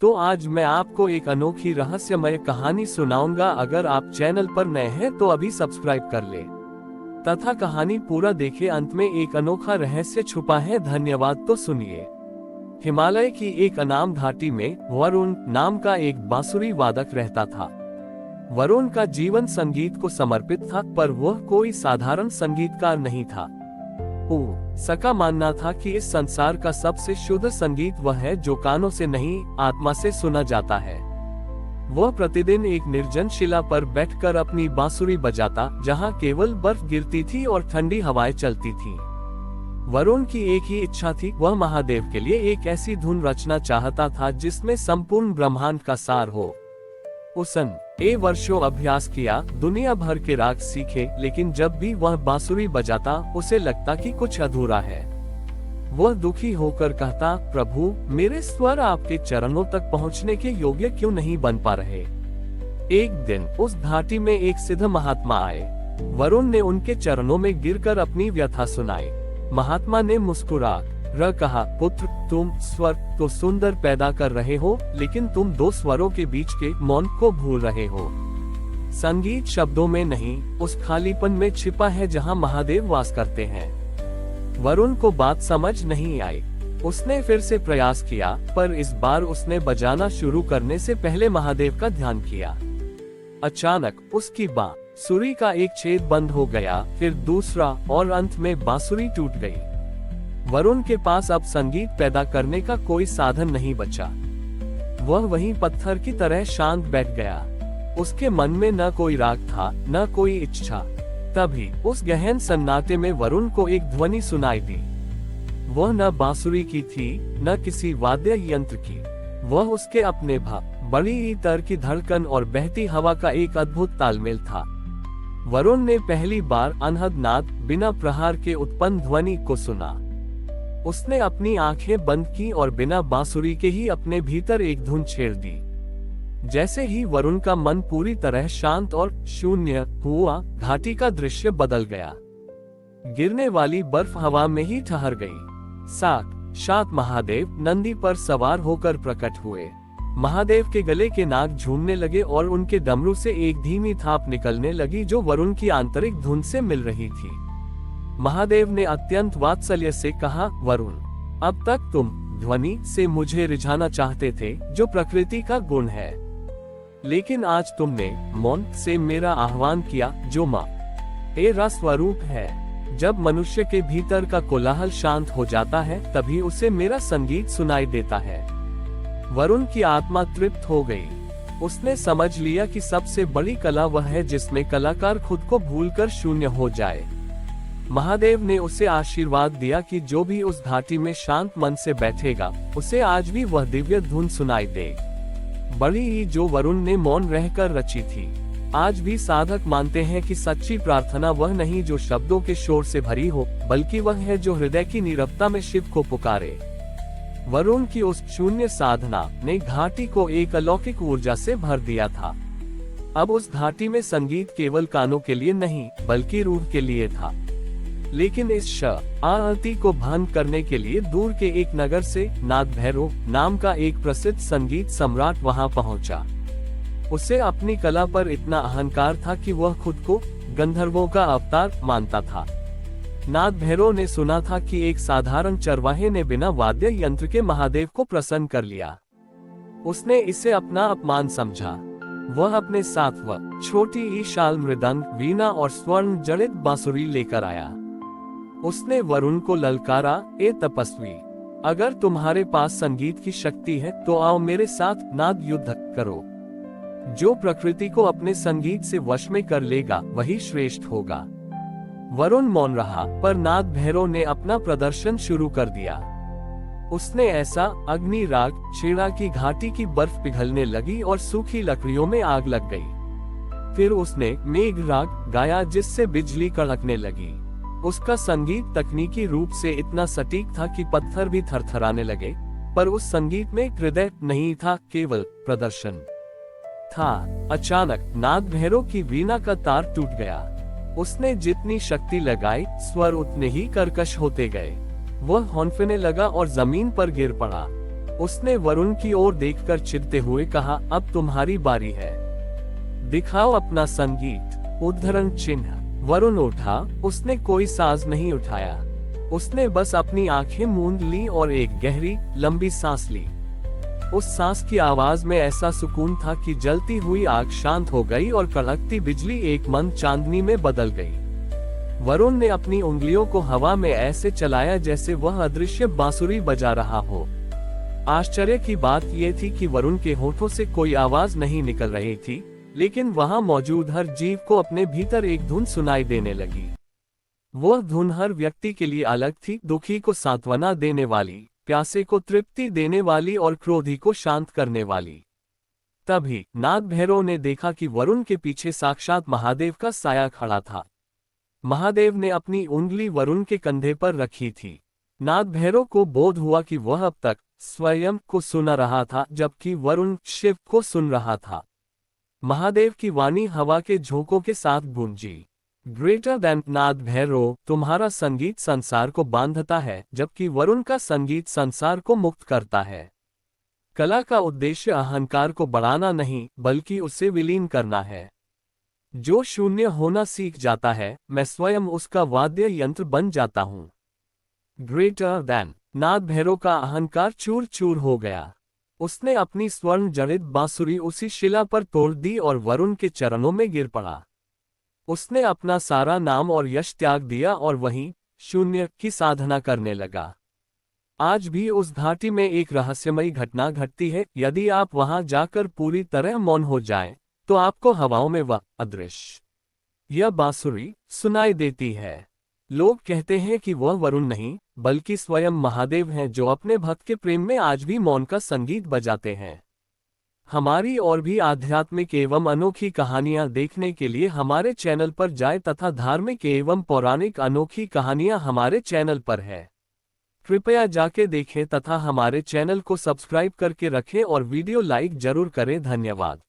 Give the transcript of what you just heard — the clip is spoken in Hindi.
तो आज मैं आपको एक अनोखी रहस्यमय कहानी सुनाऊंगा। अगर आप चैनल पर नए हैं तो अभी सब्सक्राइब कर ले तथा कहानी पूरा देखें। अंत में एक अनोखा रहस्य छुपा है। धन्यवाद। तो सुनिए। हिमालय की एक अनाम घाटी में वरुण नाम का एक बांसुरी वादक रहता था। वरुण का जीवन संगीत को समर्पित था, पर वह कोई साधारण संगीतकार नहीं था। उसका मानना था कि इस संसार का सबसे शुद्ध संगीत वह है जो कानों से नहीं, आत्मा से सुना जाता है। वह प्रतिदिन एक निर्जन शिला पर बैठकर अपनी बांसुरी बजाता, जहां केवल बर्फ गिरती थी और ठंडी हवाएं चलती थीं। वरुण की एक ही इच्छा थी, वह महादेव के लिए एक ऐसी धुन रचना चाहता था जिसमें संपूर्ण ब्रह्मांड का सार हो। उसने वर्षों अभ्यास किया, दुनिया भर के राग सीखे, लेकिन जब भी वह बांसुरी बजाता उसे लगता कि कुछ अधूरा है। वह दुखी होकर कहता, प्रभु, मेरे स्वर आपके चरणों तक पहुंचने के योग्य क्यों नहीं बन पा रहे। एक दिन उस घाटी में एक सिद्ध महात्मा आए। वरुण ने उनके चरणों में गिरकर अपनी व्यथा सुनाई। महात्मा ने मुस्कुरा कहा, पुत्र, तुम स्वर तो सुंदर पैदा कर रहे हो, लेकिन तुम दो स्वरों के बीच के मौन को भूल रहे हो। संगीत शब्दों में नहीं, उस खालीपन में छिपा है जहां महादेव वास करते हैं। वरुण को बात समझ नहीं आई। उसने फिर से प्रयास किया, पर इस बार उसने बजाना शुरू करने से पहले महादेव का ध्यान किया। अचानक उसकी बांसुरी का एक छेद बंद हो गया, फिर दूसरा, और अंत में बांसुरी टूट गई। वरुण के पास अब संगीत पैदा करने का कोई साधन नहीं बचा। वह वहीं पत्थर की तरह शांत बैठ गया। उसके मन में न कोई राग था, न कोई इच्छा। तभी उस गहन सन्नाटे में वरुण को एक ध्वनि सुनाई दी। वह न बांसुरी की थी, न किसी वाद्य यंत्र की। वह उसके अपने भाव, बड़ी तर की धड़कन और बहती हवा का एक अद्भुत तालमेल था। वरुण ने पहली बार अनहद नाद, बिना प्रहार के उत्पन्न ध्वनि को सुना। उसने अपनी आंखें बंद की और बिना बांसुरी के ही अपने भीतर एक धुन छेड़ दी। जैसे ही वरुण का मन पूरी तरह शांत और शून्य हुआ, घाटी का दृश्य बदल गया। गिरने वाली बर्फ हवा में ही ठहर गई। साक्षात महादेव नंदी पर सवार होकर प्रकट हुए। महादेव के गले के नाग झूमने लगे और उनके डमरू से एक धीमी थाप निकलने लगी जो वरुण की आंतरिक धुन से मिल रही थी। महादेव ने अत्यंत वात्सल्य से कहा, वरुण, अब तक तुम ध्वनि से मुझे रिझाना चाहते थे, जो प्रकृति का गुण है, लेकिन आज तुमने मौन से मेरा आह्वान किया, जो मेरा स्वरूप है। जब मनुष्य के भीतर का कोलाहल शांत हो जाता है, तभी उसे मेरा संगीत सुनाई देता है। वरुण की आत्मा तृप्त हो गई। उसने समझ लिया कि सबसे बड़ी कला वह है जिसमें कलाकार खुद को भूलकर शून्य हो जाए। महादेव ने उसे आशीर्वाद दिया कि जो भी उस घाटी में शांत मन से बैठेगा, उसे आज भी वह दिव्य धुन सुनाई दे, बड़ी ही जो वरुण ने मौन रहकर रची थी। आज भी साधक मानते हैं कि सच्ची प्रार्थना वह नहीं जो शब्दों के शोर से भरी हो, बल्कि वह है जो हृदय की नीरवता में शिव को पुकारे। वरुण की उस शून्य साधना ने घाटी को एक अलौकिक ऊर्जा से भर दिया था। अब उस घाटी में संगीत केवल कानों के लिए नहीं, बल्कि रूह के लिए था। लेकिन इस शांति को भंग करने के लिए दूर के एक नगर से नाद भैरव नाम का एक प्रसिद्ध संगीत सम्राट वहां पहुंचा। उसे अपनी कला पर इतना अहंकार था कि वह खुद को गंधर्वों का अवतार मानता था। नाद भैरव ने सुना था कि एक साधारण चरवाहे ने बिना वाद्य यंत्र के महादेव को प्रसन्न कर लिया। उसने इसे अपना अपमान समझा। वह अपने साथ वह छोटी ही शाल, मृदंग, वीणा और स्वर्ण जड़ित बांसुरी लेकर आया। उसने वरुण को ललकारा, ए तपस्वी, अगर तुम्हारे पास संगीत की शक्ति है तो आओ मेरे साथ नाद युद्ध करो। जो प्रकृति को अपने संगीत से वश में कर लेगा वही श्रेष्ठ होगा। वरुण मौन रहा, पर नाद भैरव ने अपना प्रदर्शन शुरू कर दिया। उसने ऐसा अग्नि राग छेड़ा कि घाटी की बर्फ पिघलने लगी और सूखी लकड़ियों में आग लग गई। फिर उसने मेघ राग गाया जिससे बिजली कड़कने लगी। उसका संगीत तकनीकी रूप से इतना सटीक था कि पत्थर भी थरथराने लगे, पर उस संगीत में हृदय नहीं था, केवल प्रदर्शन था। अचानक नाद भैरव की वीणा का तार टूट गया। उसने जितनी शक्ति लगाई, स्वर उतने ही कर्कश होते गए। वह हौंफने लगा और जमीन पर गिर पड़ा। उसने वरुण की ओर देखकर चिढ़ते हुए कहा, अब तुम्हारी बारी है, दिखाओ अपना संगीत। उद्धरण चिन्ह। वरुण उठा, उसने कोई साज नहीं उठाया, उसने बस अपनी आंखें मूंद ली और एक गहरी लंबी सांस ली। उस सांस की आवाज में ऐसा सुकून था कि जलती हुई आग शांत हो गई और कड़कती बिजली एक मंद चांदनी में बदल गई। वरुण ने अपनी उंगलियों को हवा में ऐसे चलाया जैसे वह अदृश्य बांसुरी बजा रहा हो। आश्चर्य की बात यह थी कि वरुण के होठों से कोई आवाज नहीं निकल रही थी, लेकिन वहां मौजूद हर जीव को अपने भीतर एक धुन सुनाई देने लगी। वह धुन हर व्यक्ति के लिए अलग थी, दुखी को सांत्वना देने वाली, प्यासे को तृप्ति देने वाली और क्रोधी को शांत करने वाली। तभी नाग भैरव ने देखा कि वरुण के पीछे साक्षात महादेव का साया खड़ा था। महादेव ने अपनी उंगली वरुण के कंधे पर रखी थी। नाग भैरव को बोध हुआ कि वह अब तक स्वयं को सुन रहा था, जबकि वरुण शिव को सुन रहा था। महादेव की वाणी हवा के झोंकों के साथ गूंजी। ग्रेटर देन नाग भैरव, तुम्हारा संगीत संसार को बांधता है, जबकि वरुण का संगीत संसार को मुक्त करता है। कला का उद्देश्य अहंकार को बढ़ाना नहीं, बल्कि उसे विलीन करना है। जो शून्य होना सीख जाता है, मैं स्वयं उसका वाद्य यंत्र बन जाता हूँ। Greater than. नाग भैरव का अहंकार चूर चूर हो गया। उसने अपनी स्वर्ण जड़ित बांसुरी उसी शिला पर तोड़ दी और वरुण के चरणों में गिर पड़ा। उसने अपना सारा नाम और यश त्याग दिया और वहीं शून्य की साधना करने लगा। आज भी उस घाटी में एक रहस्यमयी घटना घटती है। यदि आप वहां जाकर पूरी तरह मौन हो जाएं, तो आपको हवाओं में वह अदृश्य यह बांसुरी सुनाई देती है। लोग कहते हैं कि वह वरुण नहीं, बल्कि स्वयं महादेव हैं, जो अपने भक्त के प्रेम में आज भी मौन का संगीत बजाते हैं। हमारी और भी आध्यात्मिक एवं अनोखी कहानियां देखने के लिए हमारे चैनल पर जाएं तथा धार्मिक एवं पौराणिक अनोखी कहानियां हमारे चैनल पर है। कृपया जाके देखें तथा हमारे चैनल को सब्सक्राइब करके रखें और वीडियो लाइक जरूर करें। धन्यवाद।